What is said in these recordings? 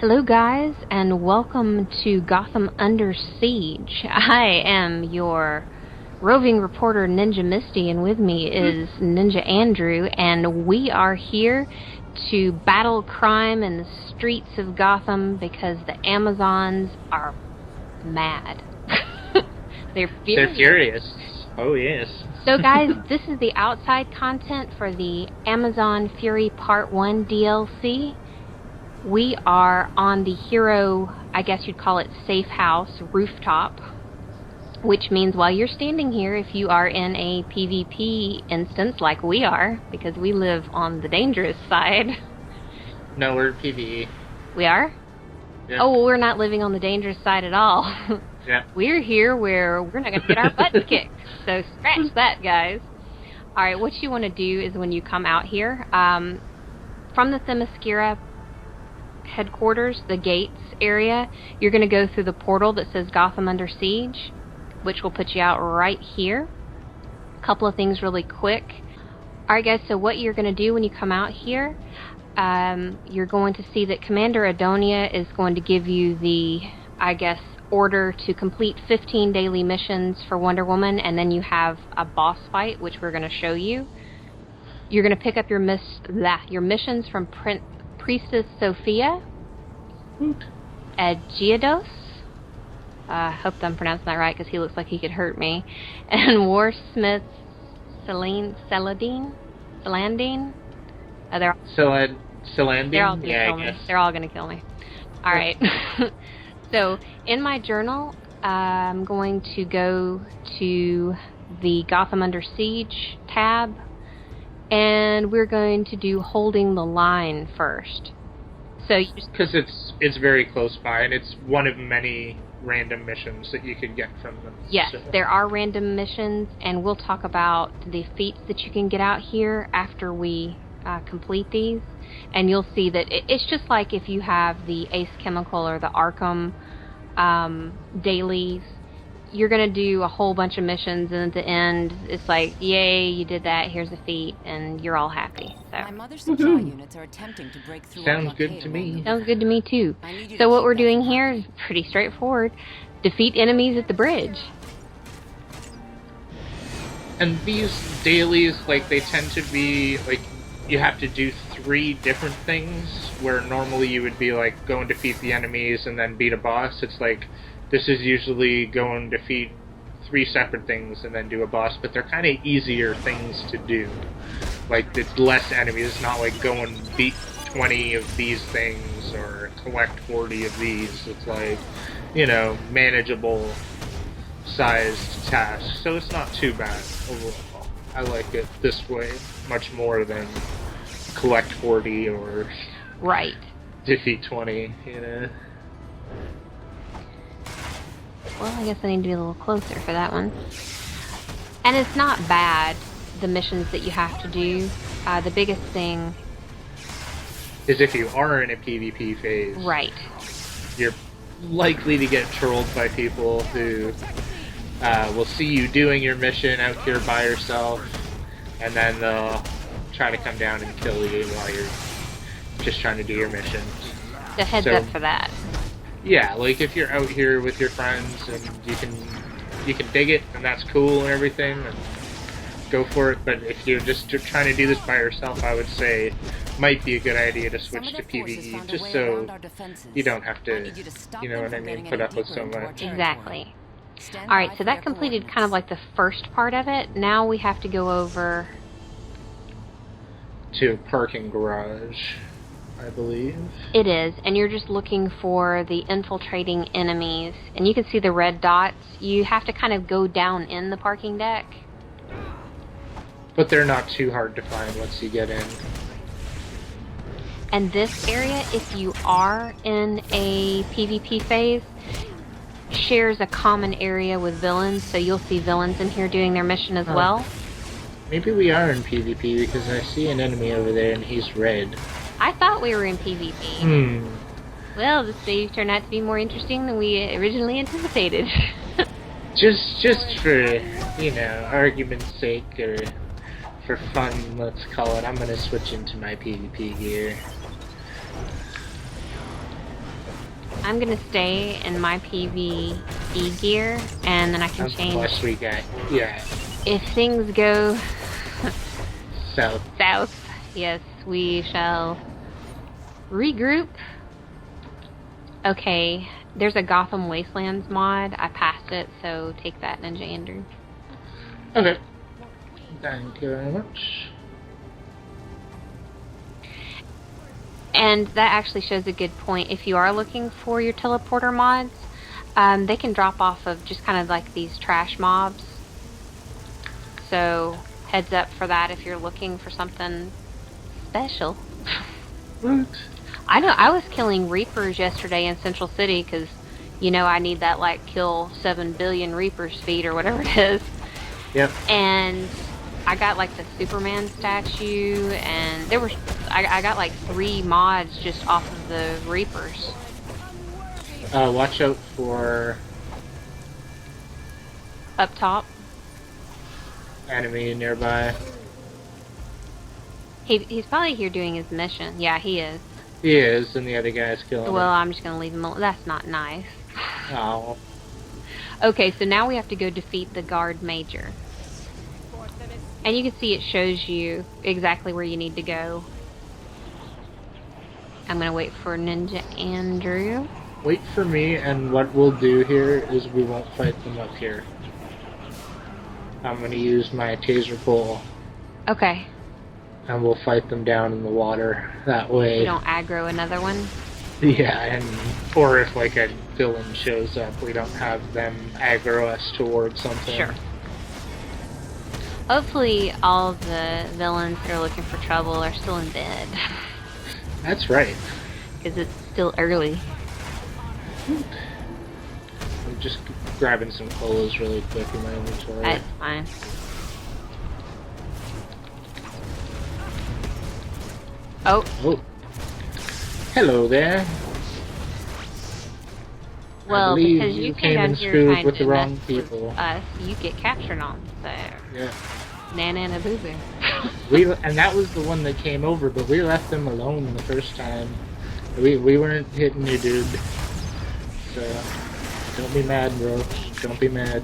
Hello guys, and welcome to Gotham Under Siege. I am your roving reporter Ninja Misty, and with me is Ninja Andrew, and we are here to battle crime in the streets of Gotham because the Amazons are mad. They're furious. They're furious. Oh yes. So guys, this is the outside content for the Amazon Fury Part 1 DLC. We are on the hero, I guess you'd call it safe house, rooftop, which means while you're standing here, if you are in a PvP instance like we are, because we live on the dangerous side. No, we're PvE. We are? Yep. Oh, well, we're not living on the dangerous side at all. Yeah. We're here where we're not going to get our butts kicked, so scratch that, guys. Alright, what you want to do is when you come out here, from the Themyscira headquarters, the gates area, you're going to go through the portal that says Gotham Under Siege, which will put you out right here. A couple of things really quick. Alright guys, so what you're going to do when you come out here, you're going to see that Commander Adonia is going to give you the, I guess, order to complete 15 daily missions for Wonder Woman, and then you have a boss fight, which we're going to show you. You're going to pick up your missions from Priestess Sophia, Aegiados, I hope I'm pronouncing that right because he looks like he could hurt me, and Warsmith Saladin. Salandine? Salandine? They're all gonna kill me. They're all gonna kill me. Alright. So, in my journal, I'm going to go to the Gotham Under Siege tab, and we're going to do Holding the Line first. So, because it's very close by, and it's one of many random missions that you can get from them. Yes, so. There are random missions, and we'll talk about the feats that you can get out here after we complete these. And you'll see that it's just like if you have the Ace Chemical or the Arkham dailies. You're going to do a whole bunch of missions, and at the end, it's like, yay, you did that, here's a feat, and you're all happy. So. My mother's supply units are attempting to break through. Sounds good to me. Sounds good to me, too. So what we're doing here is pretty straightforward. Defeat enemies at the bridge. And these dailies, like, they tend to be, like, you have to do 3 different things, where normally you would be, like, go and defeat the enemies and then beat a boss. It's like, this is usually go and defeat 3 separate things and then do a boss, but they're kind of easier things to do. Like, it's less enemies. It's not like go and beat 20 of these things or collect 40 of these. It's like, you know, manageable sized tasks. So it's not too bad overall. I like it this way much more than collect 40 or right. defeat 20, you know. Well, I guess I need to be a little closer for that one. And it's not bad, the missions that you have to do. The biggest thing is if you are in a PvP phase. Right. You're likely to get trolled by people who will see you doing your mission out here by yourself, and then they'll try to come down and kill you while you're just trying to do your mission. So heads up for that. Yeah, like if you're out here with your friends and you can dig it and that's cool and everything, and go for it. But if you're just trying to do this by yourself, I would say it might be a good idea to switch to PvE, just so you don't have to, you know what I mean, put up with so much. Exactly. Alright, so that completed kind of like the first part of it. Now we have to go over to parking garage, I believe. It is, and you're just looking for the infiltrating enemies. And you can see the red dots. You have to kind of go down in the parking deck. But they're not too hard to find once you get in. And this area, if you are in a PvP phase, shares a common area with villains, so you'll see villains in here doing their mission as well. Maybe we are in PvP because I see an enemy over there and he's red. I thought we were in PvP. Well, this may turn out to be more interesting than we originally anticipated. just for, you know, argument's sake, or for fun, let's call it, I'm gonna switch into my PvP gear. I'm gonna stay in my PvE gear, and then I can change. Unless we get, yeah. If things go South. south, yes, we shall regroup. Okay, there's a Gotham Wastelands mod. I passed it, so take that, Ninja Andrew. Okay. Thank you very much. And that actually shows a good point. If you are looking for your teleporter mods, they can drop off of just kind of like these trash mobs. So, heads up for that if you're looking for something special. What? I know, I was killing Reapers yesterday in Central City because, you know, I need that, like, kill 7 billion Reapers feed or whatever it is. Yep. And I got, like, the Superman statue, and there were, I got, like, 3 mods just off of the Reapers. Watch out for Up top. enemy nearby. He's probably here doing his mission. Yeah, he is. He is, and the other guy's killing Well, him. I'm just gonna leave him alone. That's not nice. Oh. Okay, so now we have to go defeat the guard major. And you can see it shows you exactly where you need to go. I'm gonna wait for Ninja Andrew. Wait for me, and what we'll do here is we won't fight them up here. I'm gonna use my taser pole, Okay. and we'll fight them down in the water that way. We don't aggro another one. Yeah, and or if like a villain shows up, we don't have them aggro us towards something. Sure. Hopefully all the villains that are looking for trouble are still in bed. That's right. Because it's still early. I'm just grabbing some colas really quick in my inventory. That's fine. Oh, Oh. Hello there. well, believe because you you came down in here screwed trying with to the wrong mess people. with us, you get captured on. So, Yeah. nana boo boo. And that was the one that came over, but we left them alone the first time. We weren't hitting you, dude. So don't be mad, bro. Don't be mad.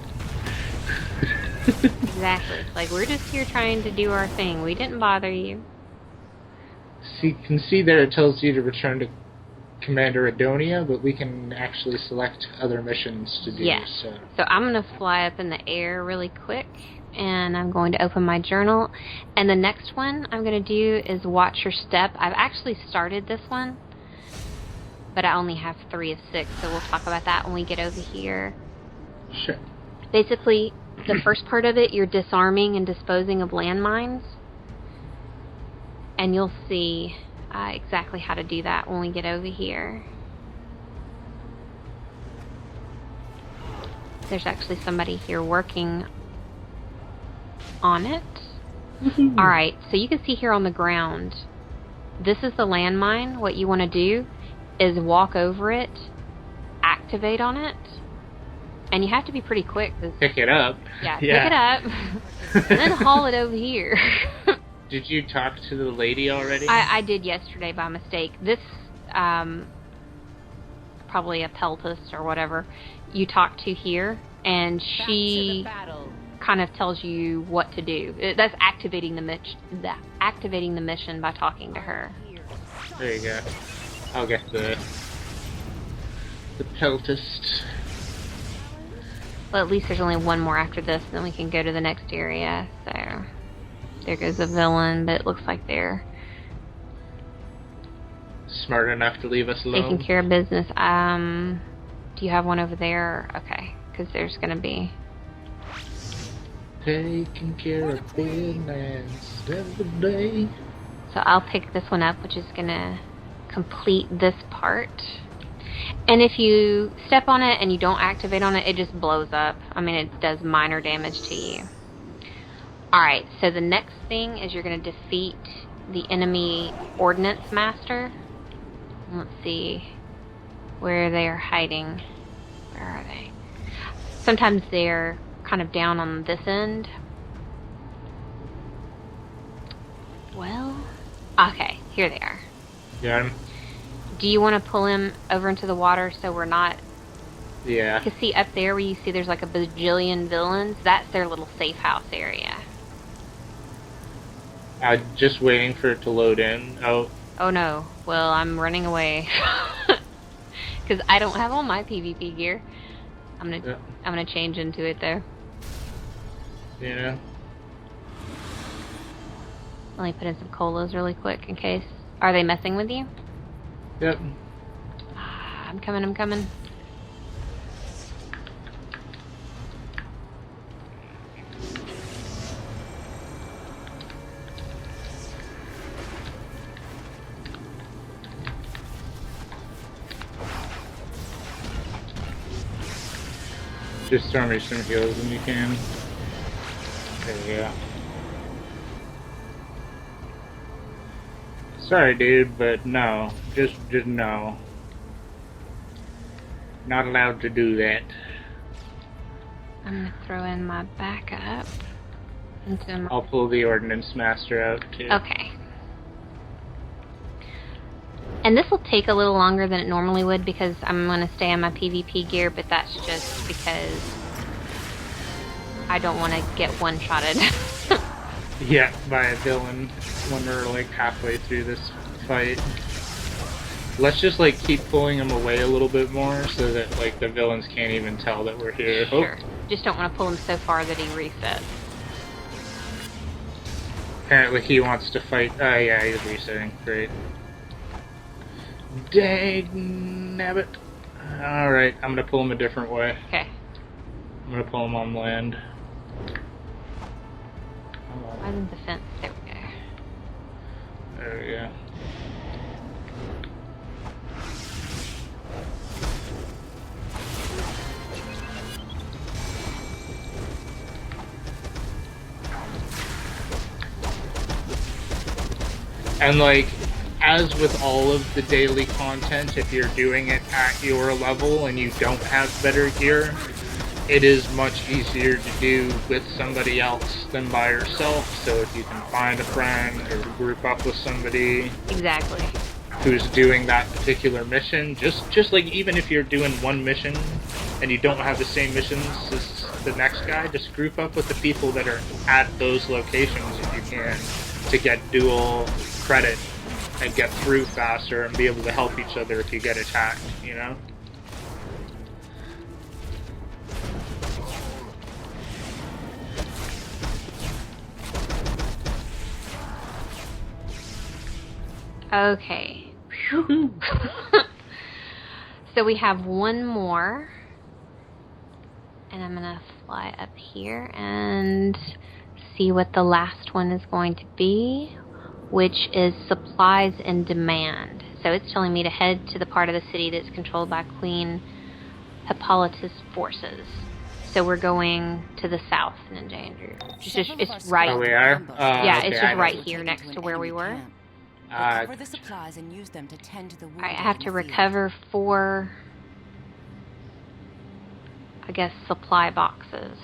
Exactly. Like, we're just here trying to do our thing. We didn't bother you. See, you can see there it tells you to return to Commander Adonia, but we can actually select other missions to do. Yes. So I'm going to fly up in the air really quick, and I'm going to open my journal. And the next one I'm going to do is Watch Your Step. I've actually started this one, but I only have 3 of 6, so we'll talk about that when we get over here. Sure. Basically, the first part of it, you're disarming and disposing of landmines. And you'll see exactly how to do that when we get over here. There's actually somebody here working on it. Alright, so you can see here on the ground, this is the landmine. What you want to do is walk over it, activate on it, and you have to be pretty quick. Pick it up. Yeah, pick it up, and then haul it over here. Did you talk to the lady already? I did yesterday by mistake. This, probably a peltist or whatever, you talk to here, and she kind of tells you what to do. That's activating the mission by talking to her. There you go. I'll get the peltist. Well, at least there's only one more after this, and then we can go to the next area. So there goes a villain, but it looks like they're Smart enough to leave us alone. taking care of business. Do you have one over there? Okay, because there's going to be... Taking care of business every day. So I'll pick this one up, which is going to complete this part. And if you step on it and you don't activate on it, it just blows up. I mean, it does minor damage to you. Alright, so the next thing is you're going to defeat the enemy Ordnance Master. Let's see where they are hiding. Where are they? Sometimes they're kind of down on this end. Well, okay, here they are. Got him. Do you want to pull him over into the water so we're not... Yeah. Because see, up there where you see there's like a bajillion villains, that's their little safe house area. I'm just waiting for it to load in. Oh. Oh no. Well, I'm running away. Because I don't have all my PvP gear. I'm gonna change into it though. Yeah. Let me put in some colas really quick in case. Are they messing with you? Yep. I'm coming, I'm coming. Just throw me some heals when you can. There we go. Sorry, dude, but no. Just no. Not allowed to do that. I'm gonna throw in my backup into my... I'll pull the Ordnance Master out, too. Okay. And this will take a little longer than it normally would because I'm going to stay on my PvP gear, but that's just because I don't want to get one-shotted. Yeah, by a villain when we're like halfway through this fight. Let's just like keep pulling him away a little bit more so that like the villains can't even tell that we're here. Sure. Oh. Just don't want to pull him so far that he resets. Apparently he wants to fight. Oh yeah, he's resetting. Great. Dang nabbit. Alright, I'm gonna pull him a different way. Okay. I'm gonna pull him on land. Why isn't the fence? There we go. There we go. And like, as with all of the daily content, if you're doing it at your level and you don't have better gear, it is much easier to do with somebody else than by yourself. So if you can find a friend or group up with somebody Exactly. who's doing that particular mission, just like even if you're doing one mission and you don't have the same missions as the next guy, just group up with the people that are at those locations if you can to get dual credit and get through faster and be able to help each other if you get attacked, you know? Okay. So we have one more. And I'm gonna fly up here and see what the last one is going to be, which is supplies and demand. So it's telling me to head to the part of the city that's controlled by Queen Hippolyta's forces. So we're going to the south, Ninja Andrew. It's right. Oh, we are? Yeah, okay, it's just right here next to where we were. Recover the supplies and use them to tend to the wounded. I have to recover 4, I guess, supply boxes.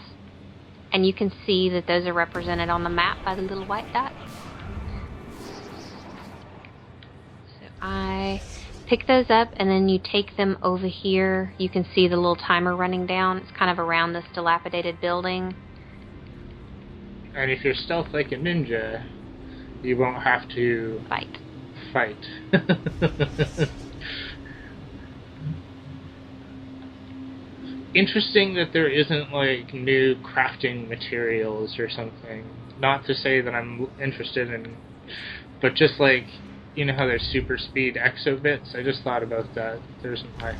And you can see that those are represented on the map by the little white dots. So I pick those up, and then you take them over here. You can see the little timer running down. It's kind of around this dilapidated building. And if you're stealth like a ninja, you won't have to fight. Interesting that there isn't like new crafting materials or something. Not to say that I'm interested in, but just like, you know how there's super speed exobits? I just thought about that. There's like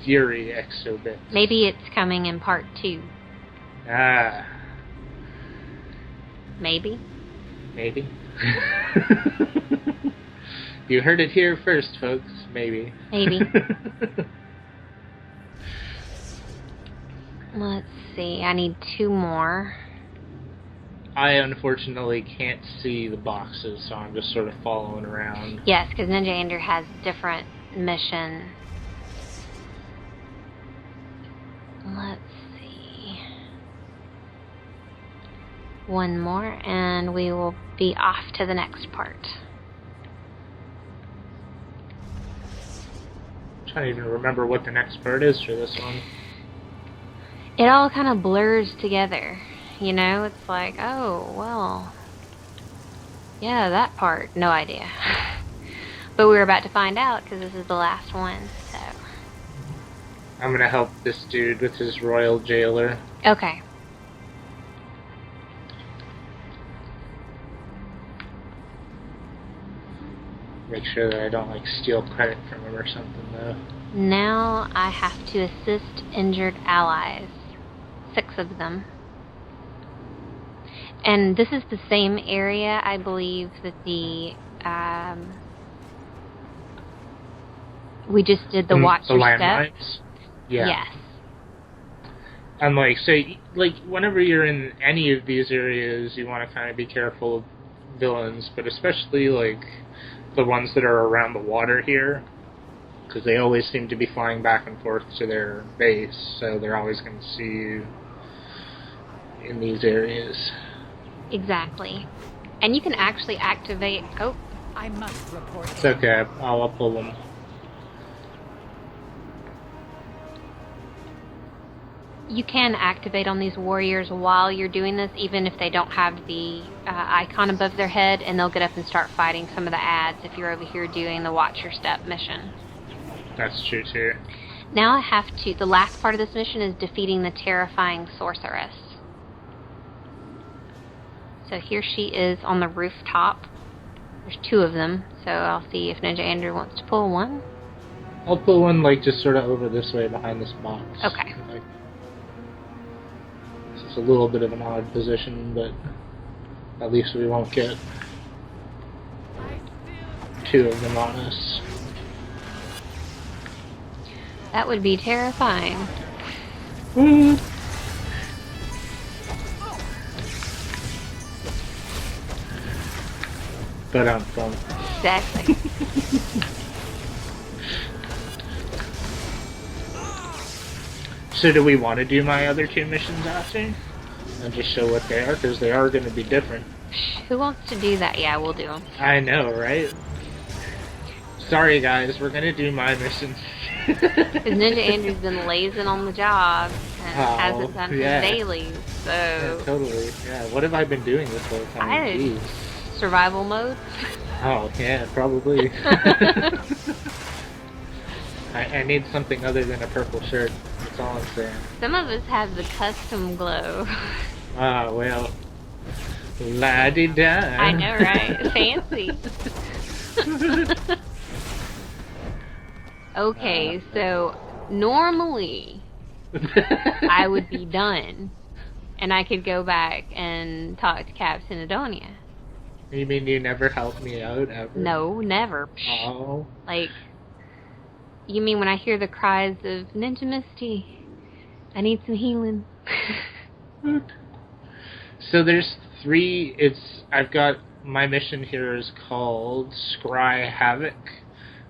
Fury exobits. Maybe it's coming in part 2. Ah. Maybe. Maybe. You heard it here first, folks. Maybe. Maybe. Let's see. I need 2 more. I unfortunately can't see the boxes, so I'm just sort of following around. Yes, because Ninja Andrew has different mission. Let's see. 1 more, and we will be off to the next part. trying to even remember what the next part is for this one. It all kind of blurs together, you know? It's like, oh, well, yeah, that part, no idea. But we're about to find out, because this is the last one, so... I'm gonna help this dude with his royal jailer. Okay. Make sure that I don't, like, steal credit from him or something, though. Now I have to assist injured allies. 6 of them. And this is the same area, I believe, that the, we just did the Watcher the Step. landmines? Yeah. Yes. And, like, so, like, whenever you're in any of these areas, you want to kind of be careful of villains, but especially, like, the ones that are around the water here, because they always seem to be flying back and forth to their base, so they're always going to see you in these areas. Exactly. And you can actually activate... Oh. I must report. It's okay, I'll pull them. You can activate on these warriors while you're doing this, even if they don't have the icon above their head, and they'll get up and start fighting some of the ads if you're over here doing the Watcher Step mission. That's true, too. Now I have to... The last part of this mission is defeating the terrifying sorceress. So here she is on the rooftop. There's 2 of them, so I'll see if Ninja Andrew wants to pull one. I'll pull one, like, just sort of over this way behind this box. Okay. Like, it's a little bit of an odd position, but at least we won't get 2 of them on us. That would be terrifying. But I'm fun. Exactly. So do we want to do my other 2 missions after? And just show what they are? Because they are going to be different. Who wants to do that? Yeah, we'll do them. I know, right? Sorry guys, we're going to do my missions. Because Ninja Andrew's been lazing on the job and hasn't done his dailies, so... Yeah, totally. Yeah, what have I been doing this whole time? Jeez. Survival mode? Oh, yeah, probably. I need something other than a purple shirt. That's all I'm saying. Some of us have the custom glow. Ah, well. La-di-da. I know, right? Fancy. Okay, so normally I would be done and I could go back and talk to Captain Adonia. You mean you never helped me out, ever? No, never. Oh. Like, you mean when I hear the cries of Ninja Misty, I need some healing. So there's 3, I've got, my mission here is called Scry Havoc,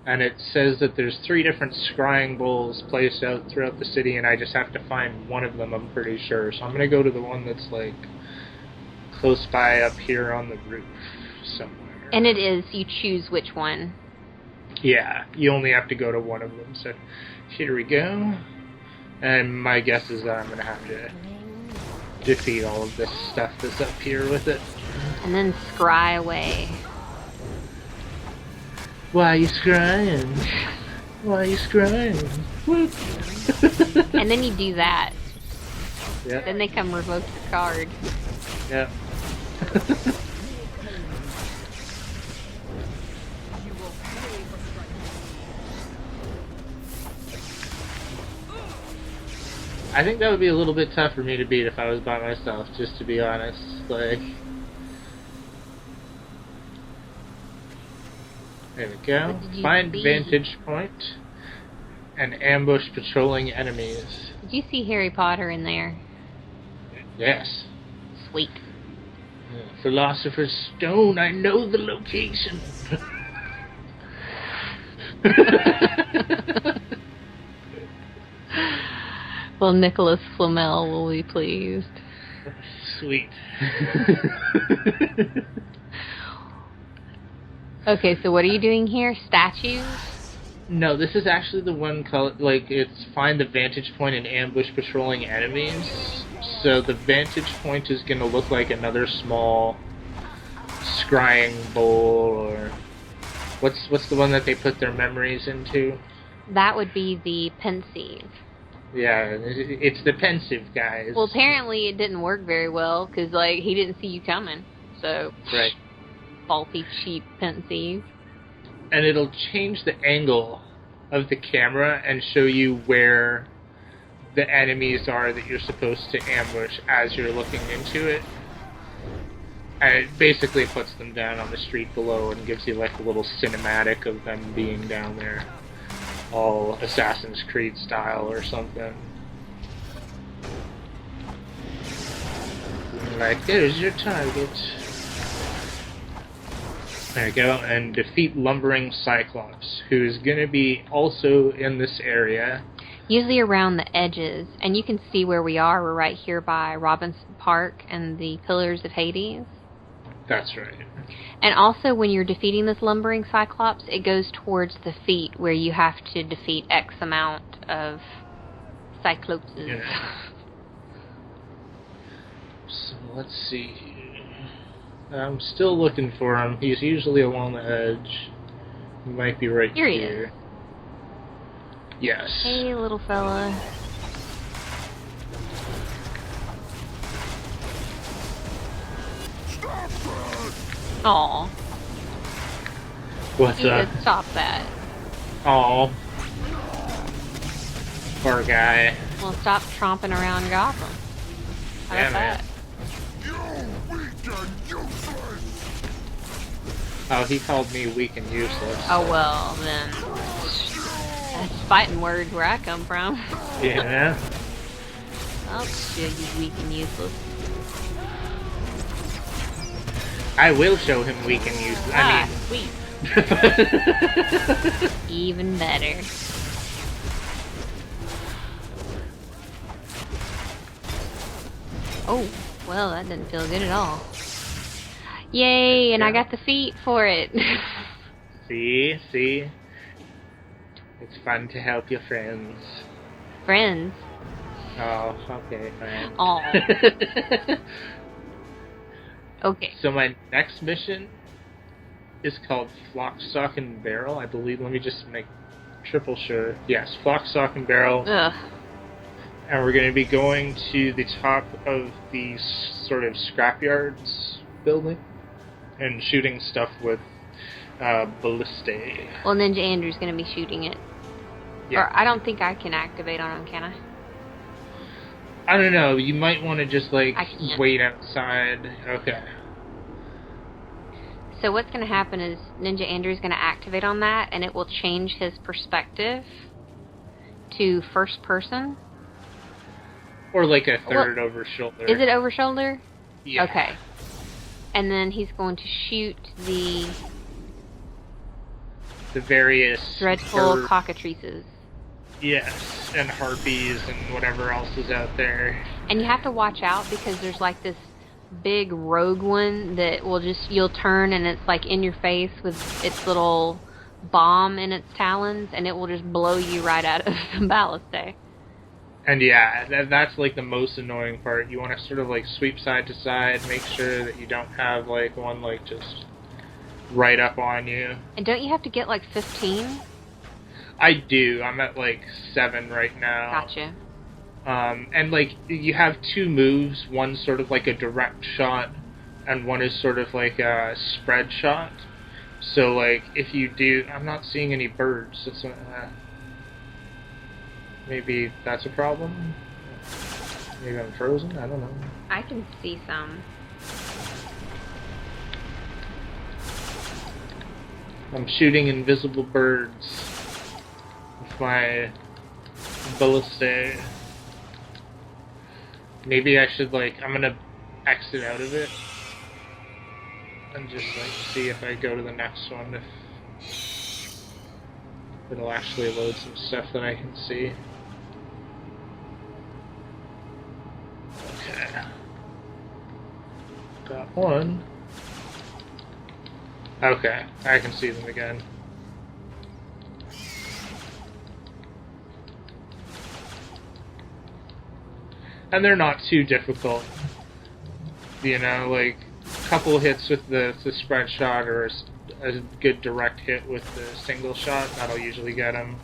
and it says that there's 3 different scrying bowls placed out throughout the city, and I just have to find one of them, I'm pretty sure. So I'm gonna go to the one that's, like, close by up here on the roof somewhere. And it is, you choose which one. Yeah, you only have to go to one of them, so here we go. And my guess is that I'm going to have to defeat all of this stuff that's up here with it. And then scry away. Why are you scrying? Why are you scrying? And then you do that. Yeah. Then they come revoke the card. Yeah. I think that would be a little bit tough for me to beat if I was by myself, just to be honest. Like, there we go. Find vantage point and ambush patrolling enemies. Did you see Harry Potter in there? Yes. Sweet. Philosopher's Stone, I know the location. Well, Nicholas Flamel will be pleased. Sweet. Okay, so what are you doing here? Statues? No, this is actually the one called, like, it's find the vantage point and ambush patrolling enemies. So the vantage point is going to look like another small scrying bowl, or what's the one that they put their memories into? That would be the pensieve. Yeah, it's the pensive, guys. Well, apparently it didn't work very well, because, like, he didn't see you coming. So, Right. faulty, cheap pensieve. And it'll change the angle of the camera and show you where the enemies are that you're supposed to ambush as you're looking into it. And it basically puts them down on the street below and gives you like a little cinematic of them being down there. All Assassin's Creed style or something. Like, there's your target. There you go, and defeat Lumbering Cyclops, who's gonna be also in this area. Usually around the edges, and you can see where we are. We're right here by Robinson Park and the Pillars of Hades. That's right. And also, when you're defeating this Lumbering Cyclops, it goes towards the feet, where you have to defeat X amount of Cyclopses. Yeah. So, let's see. I'm still looking for him. He's usually along the edge. He might be right Here he here. is. Yes. Hey, little fella. Aw. What's He up? said, stop that. Aw. Poor guy. Well, stop tromping around Gotham. How Yeah, about man. that? Oh, he called me weak and useless. Oh, well, then. That's fighting words where I come from. Yeah. I'll show you weak and useless. I will show him weak and useless. I Sweet. mean... Even better. Oh, well, that didn't feel good at all. Yay, and I got the feet for it. See? It's fun to help your friends. Friends. Oh, okay, fine. Aw. Okay. So my next mission is called Flock, Stock, and Barrel, I believe. Let me just make triple sure. Yes, Flock, Stock, and Barrel. Ugh. And we're going to be going to the top of the sort of scrapyards building and shooting stuff with ballistae. Well, Ninja Andrew's gonna be shooting it. Yeah. Or I don't think I can activate on him, can I? I don't know. You might want to just like I can't. wait outside. Okay. So what's going to happen is Ninja Andrew's going to activate on that, and it will change his perspective to first person. Or like a third over shoulder. Is it over shoulder? Yeah. Okay. And then he's going to shoot the various dreadful cockatrices. Yes, and harpies and whatever else is out there. And you have to watch out because there's like this big rogue one that will just, you'll turn and it's like in your face with its little bomb in its talons, and it will just blow you right out of the ballistae. And yeah, that's like the most annoying part. You want to sort of like sweep side to side, make sure that you don't have like one like just right up on you. And don't you have to get like 15? I do. I'm at like 7 right now. Gotcha. And like you have 2 moves. One's sort of like a direct shot, and one is sort of like a spread shot. So like if you do, I'm not seeing any birds. It's maybe that's a problem. Maybe I'm frozen. I don't know. I can see some. I'm shooting invisible birds with my ballistae. Maybe I should like, I'm gonna exit out of it and just like see if I go to the next one, if it'll actually load some stuff that I can see. Okay. Got one. Okay, I can see them again. And they're not too difficult. You know, like, a couple hits with the spread shot or a good direct hit with the single shot, that'll usually get them.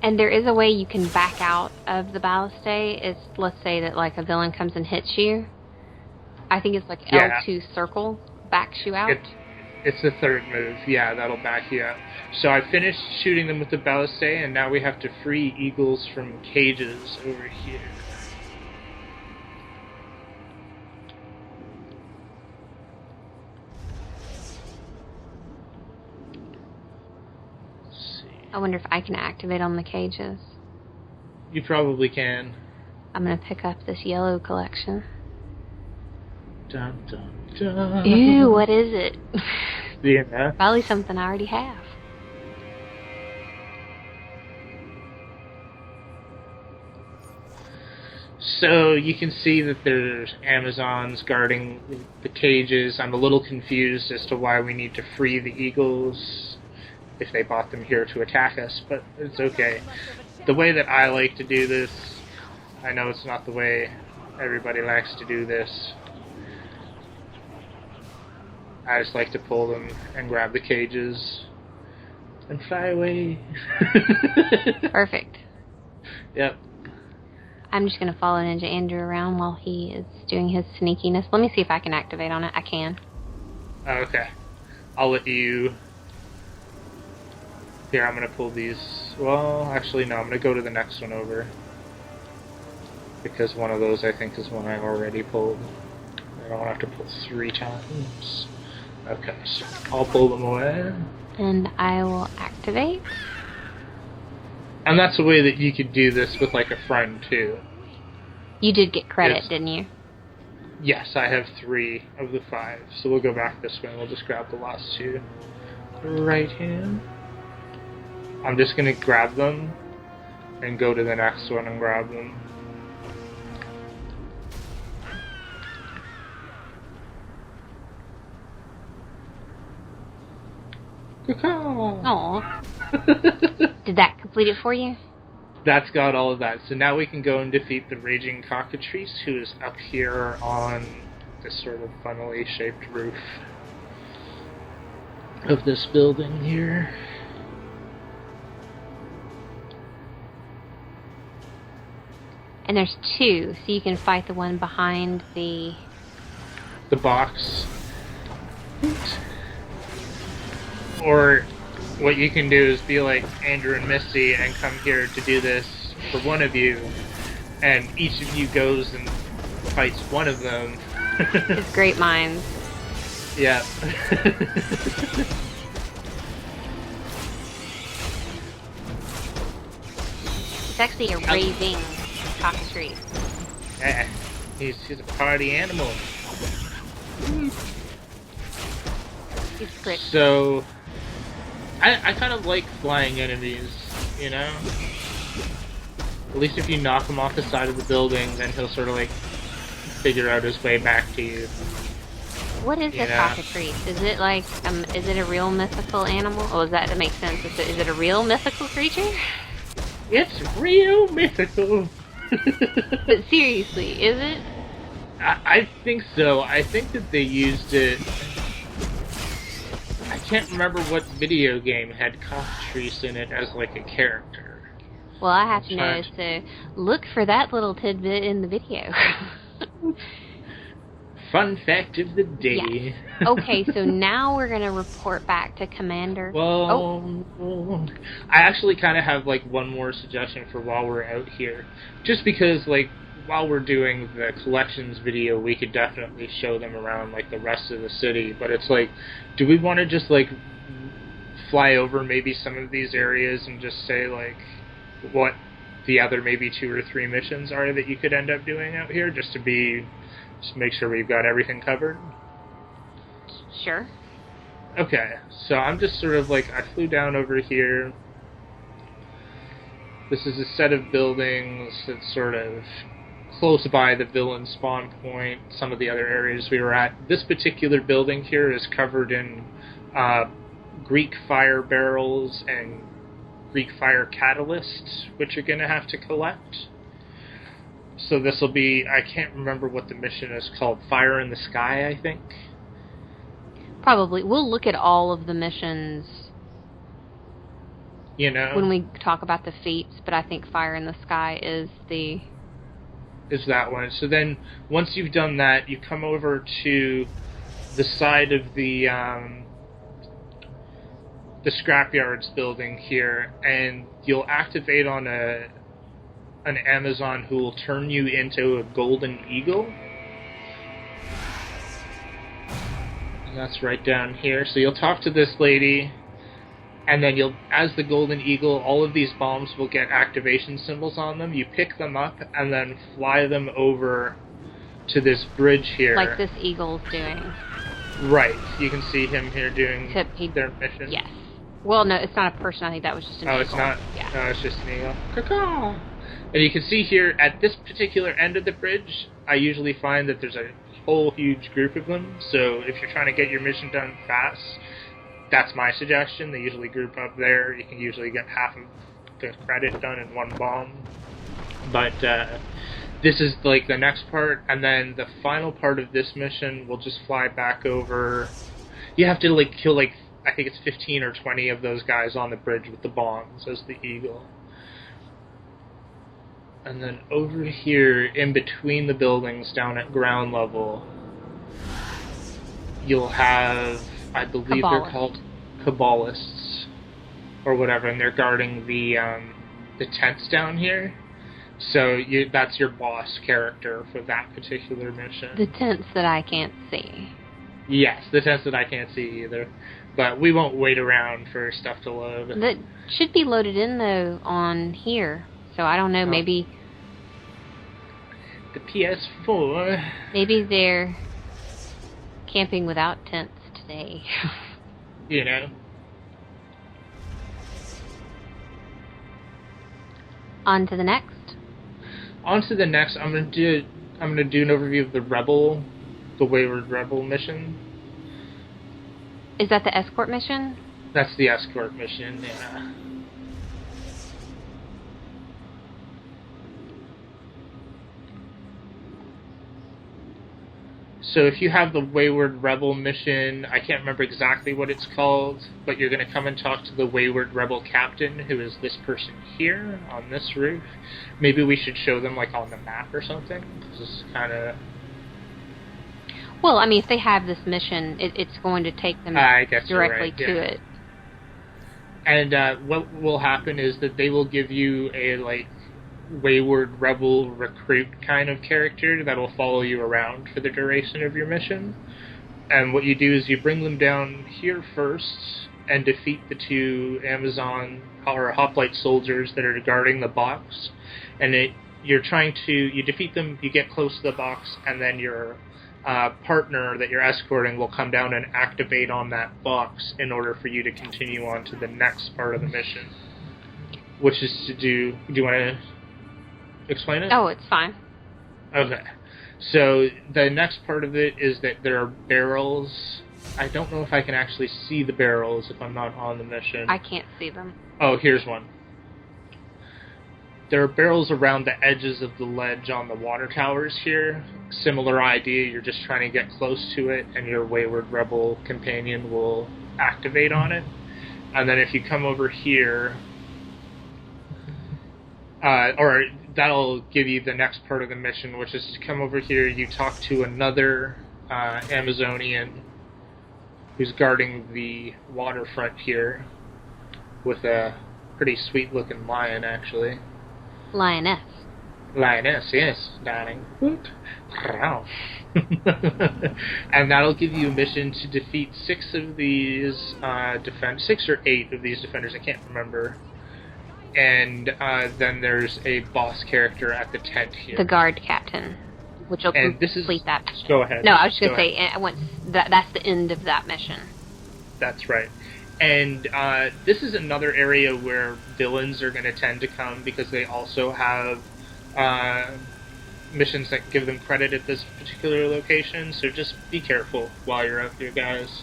And there is a way you can back out of the ballistay. It's, let's say that like a villain comes and hits you. I think it's like L2 circle backs you out. It's the third move. Yeah, that'll back you out. So I finished shooting them with the ballistay, and now we have to free eagles from cages over here. I wonder if I can activate on the cages. You probably can. I'm going to pick up this yellow collection. Dun, dun, dun. Ew, what is it? Yeah. Probably something I already have. So you can see that there's Amazons guarding the cages. I'm a little confused as to why we need to free the eagles if they bought them here to attack us, but it's okay. The way that I like to do this, I know it's not the way everybody likes to do this. I just like to pull them and grab the cages and fly away. Perfect. Yep. I'm just going to follow Ninja Andrew around while he is doing his sneakiness. Let me see if I can activate on it. I can. Okay. I'll let you... Here, I'm going to pull these... Well, actually, no. I'm going to go to the next one over. Because one of those, I think, is one I already pulled. I don't have to pull 3 times. Okay, so I'll pull them away. And I will activate. And that's a way that you could do this with, like, a friend, too. You did get credit, didn't you? Yes, I have 3 of the 5. So we'll go back this way and we'll just grab the last 2. Right hand. I'm just going to grab them and go to the next one and grab them. Aw. Did that complete it for you? That's got all of that. So now we can go and defeat the Raging Cockatrice, who is up here on this sort of funnily shaped roof of this building here. And there's 2, so you can fight the one behind the box. Or what you can do is be like Andrew and Misty and come here to do this for one of you, and each of you goes and fights one of them. It's great minds. Yeah. It's actually a raving cockatrice. Yeah, he's a party animal. He's quick. So, I kind of like flying enemies, you know? At least if you knock him off the side of the building, then he'll sort of like figure out his way back to you. What is a cockatrice? Is it like, is it a real mythical animal? Oh, that makes sense. Is it a real mythical creature? It's real mythical. But seriously, is it? I think so. I think that they used it... I can't remember what video game had cockatrice in it as like a character. Well, I have to know, so look for that little tidbit in the video. Fun fact of the day. Yes. Okay, so now we're going to report back to Commander. Well, I actually kind of have like one more suggestion for while we're out here. Just because like while we're doing the collections video, we could definitely show them around like the rest of the city. But it's like, do we want to just like fly over maybe some of these areas and just say like what the other maybe 2 or 3 missions are that you could end up doing out here, just to make sure we've got everything covered? Sure. Okay, so I'm just sort of like, I flew down over here. This is a set of buildings that's sort of close by the villain spawn point, some of the other areas we were at. This particular building here is covered in Greek fire barrels and Greek fire catalyst, which you're going to have to collect. So this will be, I can't remember what the mission is called, Fire in the Sky, I think. Probably. We'll look at all of the missions, you know, when we talk about the feats, but I think Fire in the Sky is that one. So then, once you've done that, you come over to the side of the scrapyards building here, and you'll activate on an Amazon who will turn you into a golden eagle. And that's right down here. So you'll talk to this lady, and then as the golden eagle, all of these bombs will get activation symbols on them. You pick them up and then fly them over to this bridge here. like this eagle's doing. Right. You can see him here doing their mission. Yes. Well, no, it's not a person. I think that was just an eagle. Oh, it's not? Yeah. No, it's just an eagle. Caw-caw. And you can see here, at this particular end of the bridge, I usually find that there's a whole huge group of them. So if you're trying to get your mission done fast, that's my suggestion. They usually group up there. You can usually get half of the credit done in one bomb. But this is like the next part, and then the final part of this mission will just fly back over. You have to like kill like, I think it's 15 or 20 of those guys on the bridge with the bombs as the eagle. And then over here, in between the buildings, down at ground level, you'll have, I believe they're called Kabbalists, or whatever, and they're guarding the tents down here. So that's your boss character for that particular mission. The tents that I can't see. Yes, the tents that I can't see either. But we won't wait around for stuff to load. That should be loaded in, though, on here. So I don't know, maybe... The PS4... Maybe they're camping without tents today. You know. On to the next. On to the next, I'm gonna do an overview of the Wayward Rebel mission. Is that the escort mission? That's the escort mission, yeah. So if you have the Wayward Rebel mission, I can't remember exactly what it's called, but you're going to come and talk to the Wayward Rebel captain, who is this person here, on this roof. Maybe we should show them, like, on the map or something, because this is kind of... Well, I mean, if they have this mission, it's going to take them directly to it. And what will happen is that they will give you a, like, Wayward Rebel recruit kind of character that will follow you around for the duration of your mission. And what you do is you bring them down here first and defeat the two Amazon or hoplite soldiers that are guarding the box. And you defeat them, you get close to the box, and then your partner that you're escorting will come down and activate on that box in order for you to continue on to the next part of the mission, which is to do you want to explain it? Oh, it's fine. Okay. So the next part of it is that there are barrels. I don't know if I can actually see the barrels if I'm not on the mission. I can't see them. Oh, here's one. There are barrels around the edges of the ledge on the water towers here. Similar idea, you're just trying to get close to it, and your Wayward Rebel companion will activate on it. And then if you come over here, or that'll give you the next part of the mission, which is to come over here, you talk to another Amazonian who's guarding the waterfront here with a pretty sweet-looking lion, actually. Lioness. Lioness, yes, darling. And that'll give you a mission to defeat 6 of these 6 or 8 of these defenders, I can't remember. And then there's a boss character at the tent here. The guard captain, which will complete that mission. Go ahead. No, I was just going to say, that's the end of that mission. That's right. And this is another area where villains are going to tend to come, because they also have missions that give them credit at this particular location, so just be careful while you're out here, guys.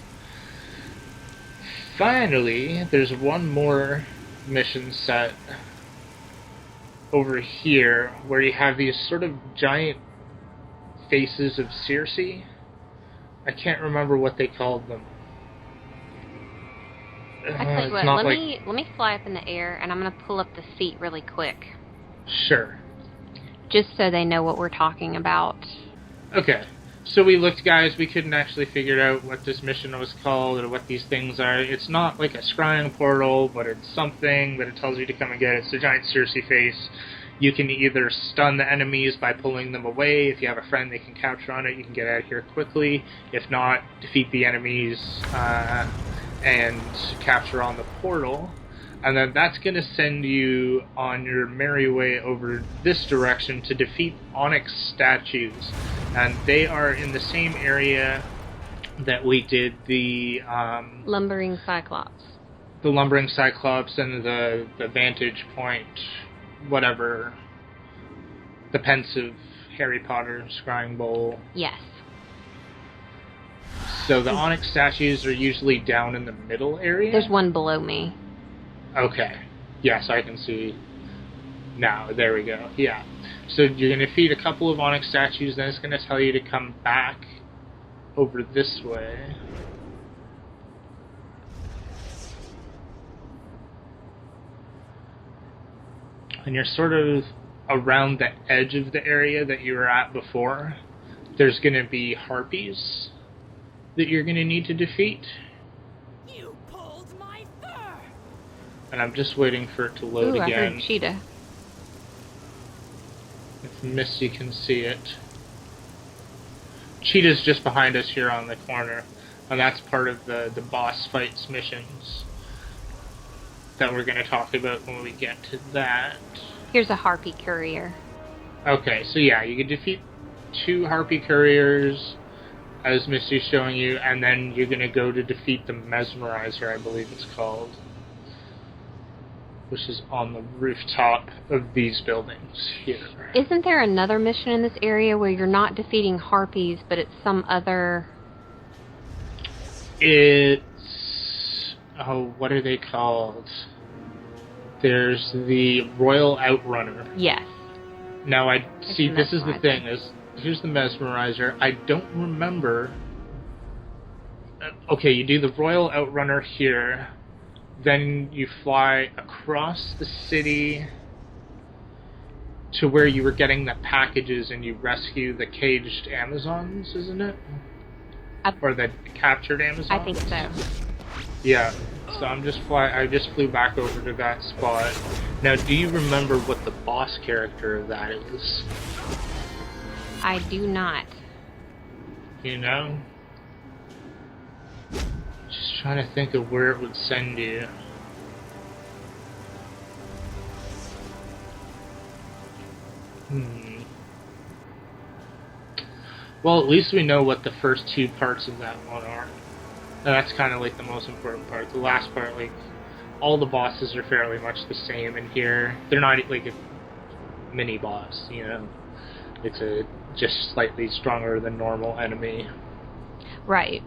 Finally, there's one more mission set over here, where you have these sort of giant faces of Circe. I can't remember what they called them. I tell you what, not let me fly up in the air, and I'm going to pull up the feet really quick. Sure. Just so they know what we're talking about. Okay. So we looked, guys, we couldn't actually figure out what this mission was called or what these things are. It's not like a scrying portal, but it's something that it tells you to come and get. It's a giant Circe face. You can either stun the enemies by pulling them away. If you have a friend they can capture on it, you can get out of here quickly. If not, defeat the enemies and capture on the portal. And then that's going to send you on your merry way over this direction to defeat Onyx statues. And they are in the same area that we did the Lumbering Cyclops. The Lumbering Cyclops and the Vantage Point, whatever. The Pensive Harry Potter Scrying Bowl. Yes. So the Onyx statues are usually down in the middle area? There's one below me. Okay. Yes, I can see now. There we go. Yeah. So you're going to defeat a couple of Onyx statues, then it's going to tell you to come back over this way. And you're sort of around the edge of the area that you were at before. There's going to be harpies that you're going to need to defeat. You pulled my fur. And I'm just waiting for it to load I again. heard cheetah. If Misty can see it. Cheetah's just behind us here on the corner. And that's part of the boss fights missions that we're going to talk about when we get to that. Here's a harpy courier. Okay, so yeah, you can defeat 2 harpy couriers, as Misty's showing you, and then you're going to go to defeat the Mesmerizer, I believe it's called, which is on the rooftop of these buildings here. Isn't there another mission in this area where you're not defeating harpies, but it's some other... It's... oh, what are they called? There's the Royal Outrunner. Yes. Now, see, this is the Mesmerizer. thing, here's the Mesmerizer. I don't remember... okay, you do the Royal Outrunner here, then you fly across the city to where you were getting the packages and you rescue the caged Amazons, isn't it? Or the captured Amazons? I think so. Yeah. So I just flew back over to that spot. Now, do you remember what the boss character of that is? I do not. You know? Just trying to think of where it would send you. Well, at least we know what the first 2 parts of that one are. And that's kind of like the most important part. The last part, like, all the bosses are fairly much the same in here. They're not like a mini boss, you know? It's a just slightly stronger than normal enemy. Right.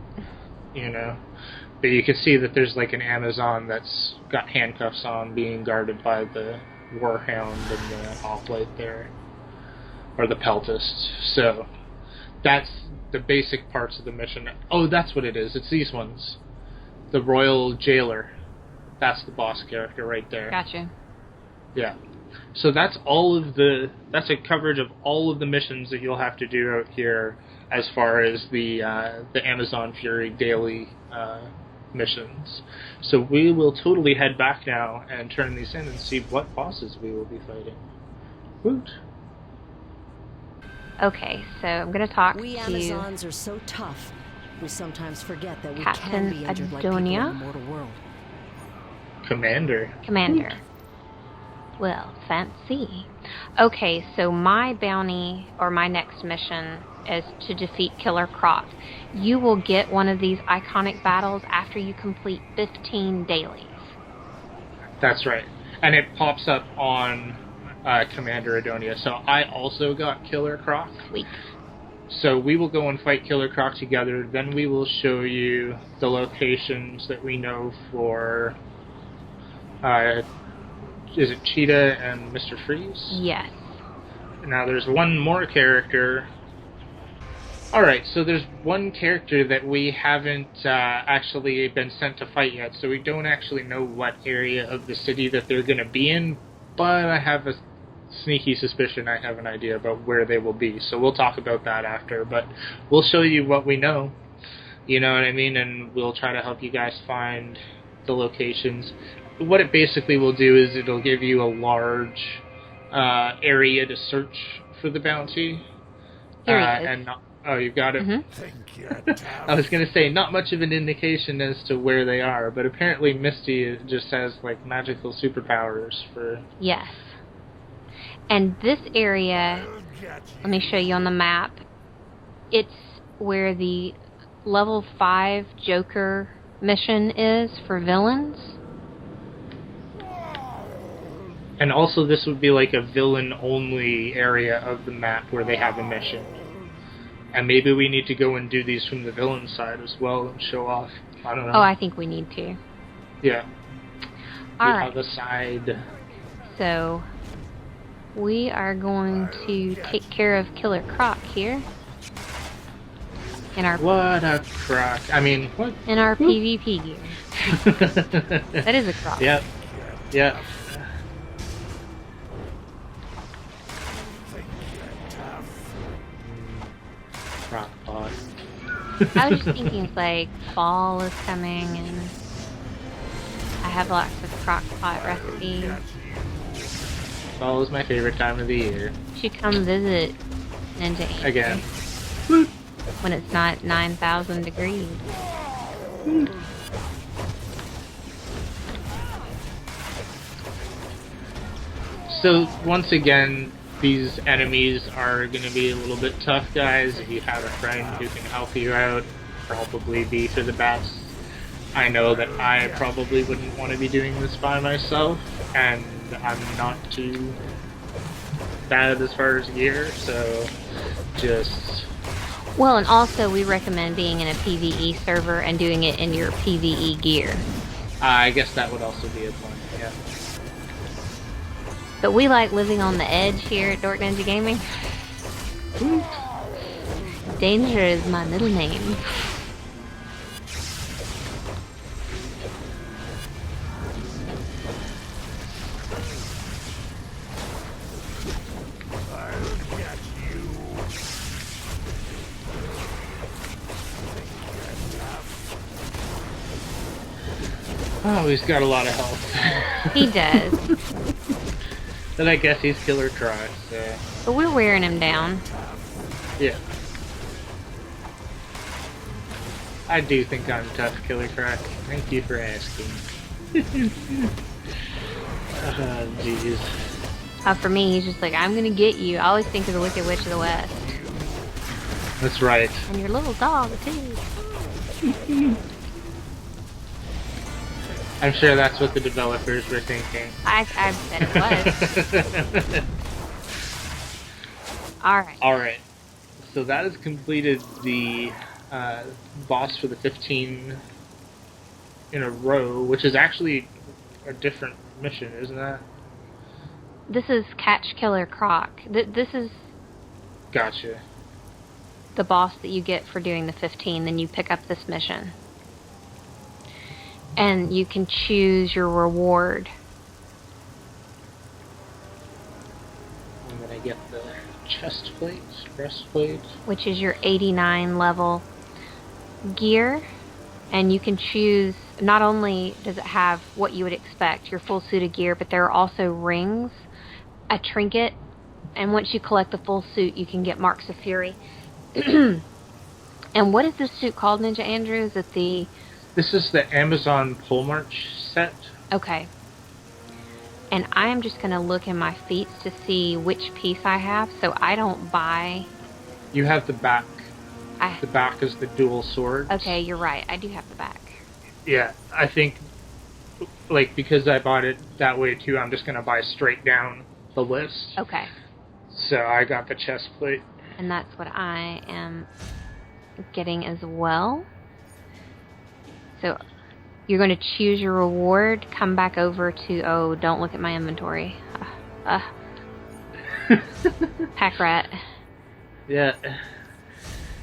You know? But you can see that there's like an Amazon that's got handcuffs on being guarded by the Warhound and the Hoplite there. Or the Peltist. So, that's the basic parts of the mission. Oh, that's what it is. It's these ones. The Royal Jailer. That's the boss character right there. Gotcha. Yeah. So that's that's a coverage of all of the missions that you'll have to do out here as far as the Amazon Fury daily missions. So we will totally head back now and turn these in and see what bosses we will be fighting. Woot. Okay, so I'm going to talk We to Amazons are so tough. We sometimes forget that we Captain can be injured like people in Adonia. the mortal world. Commander. Commander. Well, fancy. Okay, so my bounty, or my next mission, is to defeat Killer Croc. You will get one of these iconic battles after you complete 15 dailies. That's right. And it pops up on Commander Adonia. So I also got Killer Croc. Sweet. So we will go and fight Killer Croc together. Then we will show you the locations that we know for is it Cheetah and Mr. Freeze? Yes. Now there's one more character. Alright, so there's one character that we haven't actually been sent to fight yet, so we don't actually know what area of the city that they're going to be in, but I have a sneaky suspicion I have an idea about where they will be, so we'll talk about that after, but we'll show you what we know, you know what I mean, and we'll try to help you guys find the locations. What it basically will do is it'll give you a large area to search for the bounty. Here he is. And not, oh, you've got it? Mm-hmm. I was going to say, not much of an indication as to where they are, but apparently Misty just has, like, magical superpowers for... Yes. And this area, let me show you on the map, it's where the level 5 Joker mission is for villains. And also this would be like a villain-only area of the map where they have a mission. And maybe we need to go and do these from the villain side as well and show off. I don't know. Oh, I think we need to. Yeah. All We right. have a side. So, we are going to take care of Killer Croc here. In our What a croc. I mean, what? in our PvP gear. That is a croc. Yep. Yep. Croc pot. I was just thinking, it's like, fall is coming, and I have lots of crock pot recipes. Fall is my favorite time of the year. You should come visit Ninja Andrew Again. when it's not 9,000 degrees. So, once again, these enemies are going to be a little bit tough, guys. If you have a friend who can help you out, probably be for the best. I know that I probably wouldn't want to be doing this by myself, and I'm not too bad as far as gear, so just... Well, and also we recommend being in a PvE server and doing it in your PvE gear. I guess that would also be a point, yeah. But we like living on the edge here at DorkNinjaGaming. Danger is my middle name. Oh, he's got a lot of health. He does. Then I guess he's Killer Croc, so... But we're wearing him down. Yeah. I do think I'm tough, Killer Croc. Thank you for asking. Oh, jeez. For me, he's just like, I'm gonna get you. I always think of the Wicked Witch of the West. That's right. And your little dog, too. I'm sure that's what the developers were thinking. I bet it was. Alright. Alright. So that has completed the boss for the 15 in a row, which is actually a different mission, isn't that? This is Catch Killer Croc. This is Gotcha. the boss that you get for doing the 15, then you pick up this mission. And you can choose your reward. And then I get the chest plate, breastplate. Which is your 89 level gear. And you can choose, not only does it have what you would expect, your full suit of gear, but there are also rings, a trinket, and once you collect the full suit, you can get Marks of Fury. And what is this suit called, Ninja Andrew? Is it the... This is the Amazon Pole March set. Okay. And I am just going to look in my feats to see which piece I have, so I don't buy... You have the back. The back is the dual sword. Okay, you're right. I do have the back. Yeah, I think, like, because I bought it that way too, I'm just going to buy straight down the list. Okay. So I got the chest plate. And that's what I am getting as well. So You're going to choose your reward, come back over to... Oh, don't look at my inventory. Pack rat. Yeah.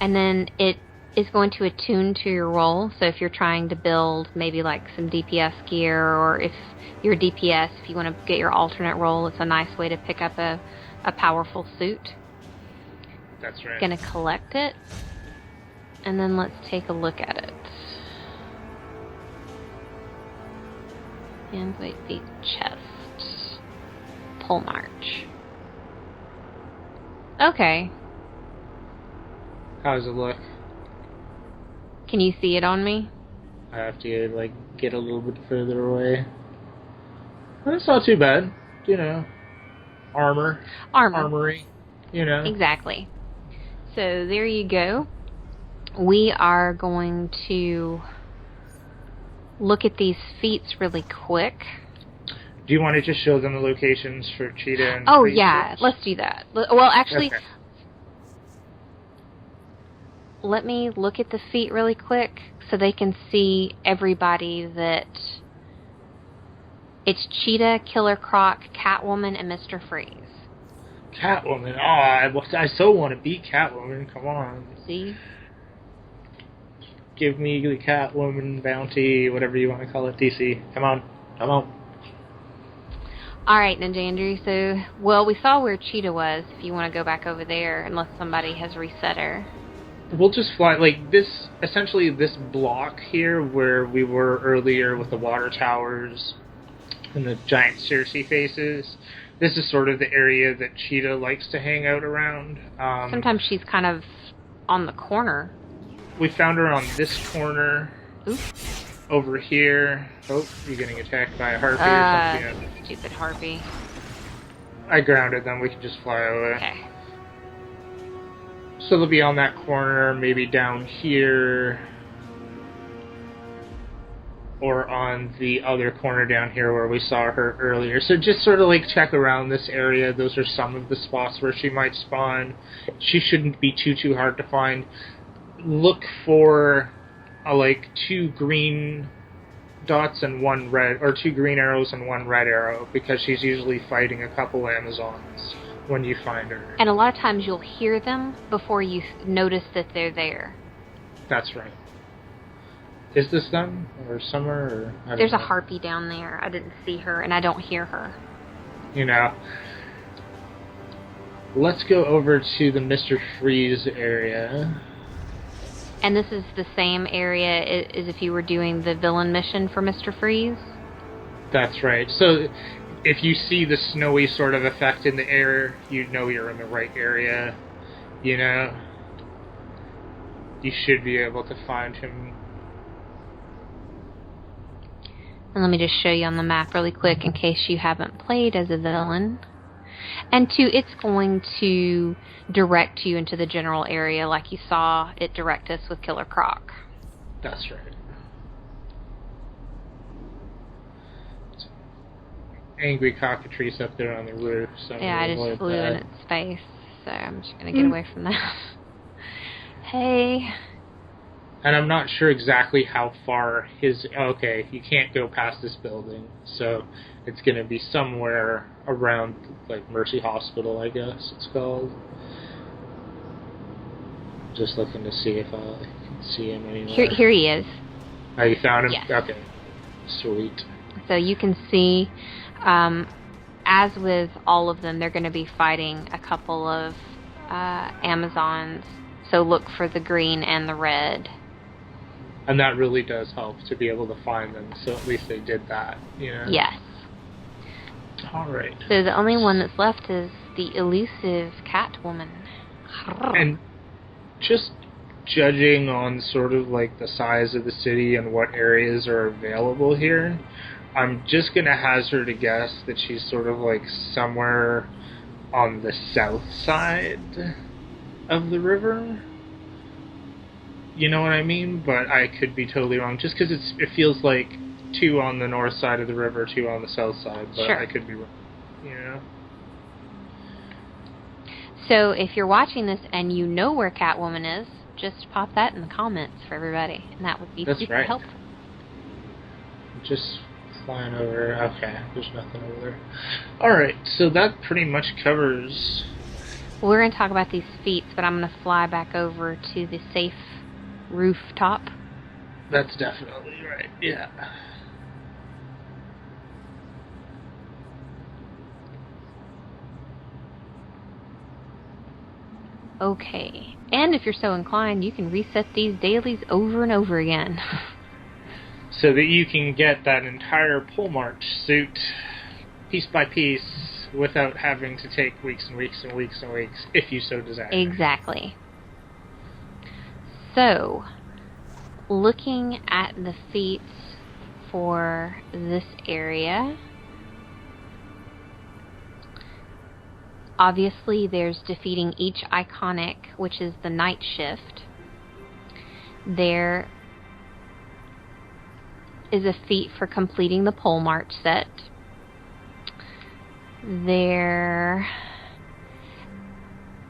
And then it is going to attune to your role. So if you're trying to build maybe like some DPS gear, or if you're DPS, if you want to get your alternate role, it's a nice way to pick up a powerful suit. That's right. Going to collect it. And then let's take a look at it. Hands, weight, feet, chest. Pole march. Okay. How does it look? Can you see it on me? I have to, like, get a little bit further away. But it's not too bad. You know. Armory. You know. Exactly. So, there you go. We are going to look at these feats really quick. Do you want to just show them the locations for Cheetah and... Oh, yeah. Let's do that. Well, actually... Okay. Let me look at the feet really quick so they can see everybody that... It's Cheetah, Killer Croc, Catwoman, and Mr. Freeze. Catwoman. Oh, I so want to be Catwoman. Come on. See? Give me the Catwoman bounty, whatever you want to call it, DC. Come on. Come on. Alright, Ninja Andrew, so... Well, we saw where Cheetah was, if you want to go back over there, unless somebody has reset her. We'll just fly, like, this, essentially this block here, where we were earlier with the water towers and the giant Circe faces, this is sort of the area that Cheetah likes to hang out around. Sometimes she's kind of on the corner. We found her on this corner. Oop. Over here. Oh, you're getting attacked by a harpy or something. Stupid harpy. I grounded them, we can just fly away. Okay. So they'll be on that corner, maybe down here, or on the other corner down here where we saw her earlier. So just sort of like check around this area. Those are some of the spots where she might spawn. She shouldn't be too hard to find. Look for like 2 green dots and 1 red, or 2 green arrows and 1 red arrow, because she's usually fighting a couple Amazons when you find her. And a lot of times you'll hear them before you notice that they're there. That's right. Is this them? Or summer? Or I don't There's know. a harpy down there. I didn't see her, and I don't hear her. You know. Let's go over to the Mr. Freeze area. And this is the same area as if you were doing the villain mission for Mr. Freeze? That's right. So, if you see the snowy sort of effect in the air, you know you're in the right area. You know? You should be able to find him. And let me just show you on the map really quick in case you haven't played as a villain. And 2, it's going to direct you into the general area like you saw it direct us with Killer Croc. That's right. Angry cockatrice up there on the roof. So Yeah, I just flew in its face, so I'm just going to get away from that. Hey. And I'm not sure exactly how far his... Okay, you can't go past this building, so it's going to be somewhere around, like, Mercy Hospital, I guess it's called. Just looking to see if I can see him anywhere. Here he is. Oh, you found him? Yes. Okay. Sweet. So you can see, as with all of them, they're going to be fighting a couple of Amazons. So look for the green and the red. And that really does help to be able to find them, so at least they did that, you know? Yes. Alright. So the only one that's left is the elusive Catwoman. And just judging on sort of like the size of the city and what areas are available here, I'm just going to hazard a guess that she's sort of like somewhere on the south side of the river. You know what I mean? But I could be totally wrong, just because it feels like 2 on the north side of the river, 2 on the south side, but sure. I could be wrong. You know? So if you're watching this and you know where Catwoman is, just pop that in the comments for everybody, and that would be That's super right. helpful. Just flying over. Okay, there's nothing over there. Alright, so that pretty much covers... We're going to talk about these feats, but I'm going to fly back over to the safe rooftop. That's definitely right, yeah. Okay, and if you're so inclined, you can reset these dailies over and over again. So that you can get that entire pole march suit, piece by piece, without having to take weeks and weeks and weeks and weeks, if you so desire. Exactly. So, looking at the feats for this area, obviously there's defeating each iconic, which is the night shift. There is a feat for completing the pole march set. There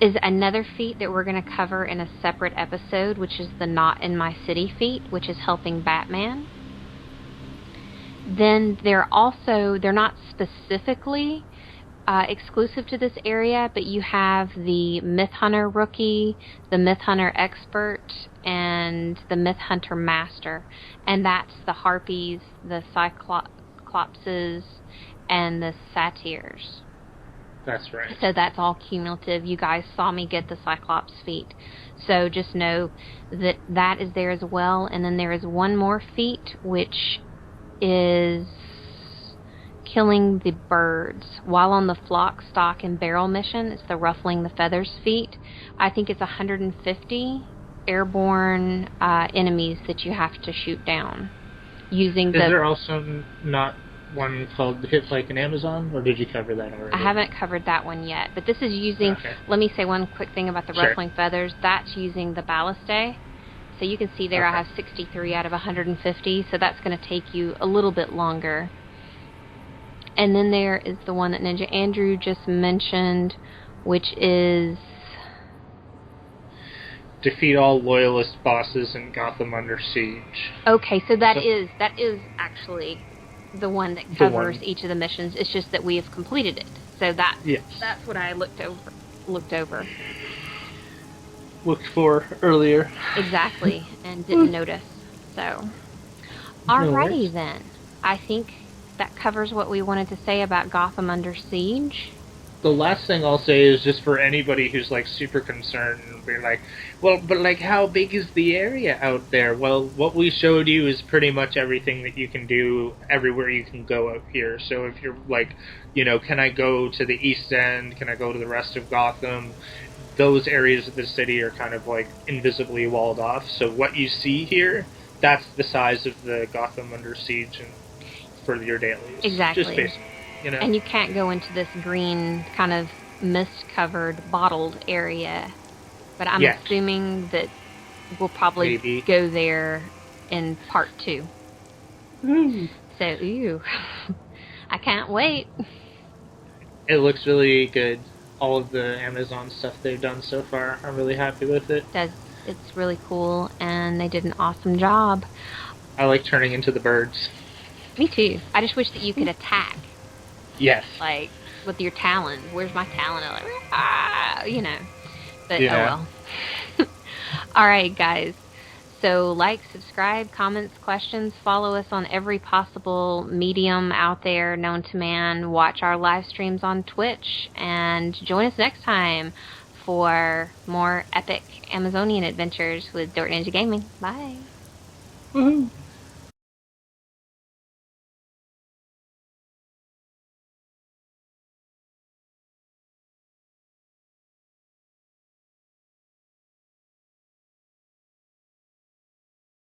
is another feat that we're going to cover in a separate episode, which is the Not in My City feat, which is helping Batman. Then they're not specifically exclusive to this area, but you have the Myth Hunter Rookie, the Myth Hunter Expert, and the Myth Hunter Master. And that's the Harpies, the Cyclopses, and the Satyrs. That's right. So that's all cumulative. You guys saw me get the Cyclops feat. So just know that that is there as well. And then there is one more feat, which is killing the birds while on the flock, stock, and barrel mission. It's the Ruffling the Feathers feat. I think it's 150 airborne enemies that you have to shoot down using Is there also not one called Hit Like an Amazon, or did you cover that already? I haven't covered that one yet, but this is using... Okay. Let me say one quick thing about the Ruffling Feathers. That's using the Balliste. So you can see there I have 63 out of 150, so that's going to take you a little bit longer. And then there is the one that Ninja Andrew just mentioned, which is... Defeat all loyalist bosses in Gotham under siege. Okay, so that is actually the one that covers each of the missions. It's just that we have completed it. So that's what I looked over. Looked for earlier. Exactly, and didn't notice. So, alrighty then. I think that covers what we wanted to say about Gotham Under Siege. The last thing I'll say is just for anybody who's like super concerned and be like, well, but like how big is the area out there? Well, what we showed you is pretty much everything that you can do everywhere you can go out here. So if you're like, you know, can I go to the East End? Can I go to the rest of Gotham? Those areas of the city are kind of like invisibly walled off. So what you see here, that's the size of the Gotham Under Siege and for your dailies. Exactly. Just basically. You know? And you can't go into this green kind of mist-covered, bottled area. But I'm assuming that we'll probably go there in part 2. So, I can't wait. It looks really good. All of the Amazon stuff they've done so far, I'm really happy with it. It's really cool, and they did an awesome job. I like turning into the birds. Me too. I just wish that you could attack. Yes. Like, with your talons. Where's my talon? Like, you know. But, oh well. Alright, guys. So, like, subscribe, comments, questions. Follow us on every possible medium out there known to man. Watch our live streams on Twitch. And join us next time for more epic Amazonian adventures with DorkNinjaGaming. Bye. Woohoo.